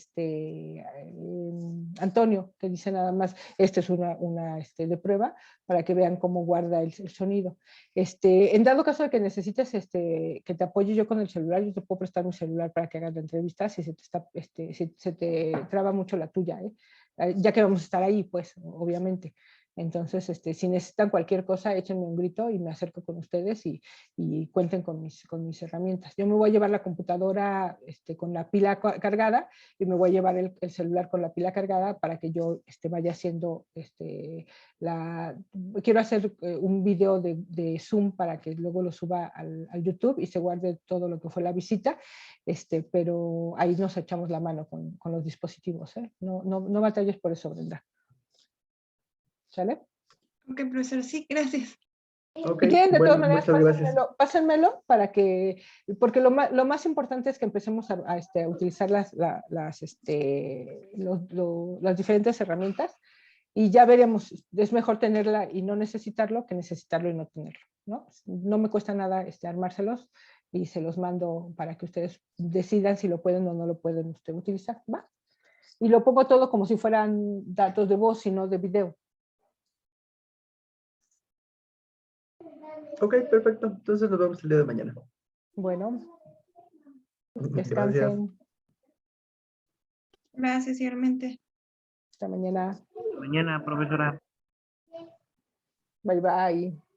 Antonio, que dice nada más, esta es una de prueba para que vean cómo guarda el sonido. En dado caso de que necesites que te apoye yo con el celular, yo te puedo prestar mi celular para que hagas la entrevista si se te traba mucho la tuya, ya que vamos a estar ahí, pues, obviamente. Entonces, si necesitan cualquier cosa, échenme un grito y me acerco con ustedes y cuenten con mis herramientas. Yo me voy a llevar la computadora con la pila cargada y me voy a llevar el celular con la pila cargada para que yo vaya haciendo quiero hacer un video de Zoom para que luego lo suba al YouTube y se guarde todo lo que fue la visita, pero ahí nos echamos la mano con los dispositivos, ¿eh? No batalles por eso, Brenda. ¿Sale? Ok, profesor, sí, gracias. Ok, Si quieren, de todas maneras, muchas gracias. pásenmelo porque lo más importante es que empecemos a utilizar las diferentes herramientas y ya veremos, es mejor tenerla y no necesitarlo que necesitarlo y no tenerlo, ¿no? No me cuesta nada armárselos y se los mando para que ustedes decidan si lo pueden o no lo pueden utilizar, ¿va? Y lo pongo todo como si fueran datos de voz y no de video. Ok, perfecto. Entonces nos vemos el día de mañana. Bueno, Gracias. descansen. Gracias, igualmente. Hasta mañana. Mañana, profesora. Bye, bye.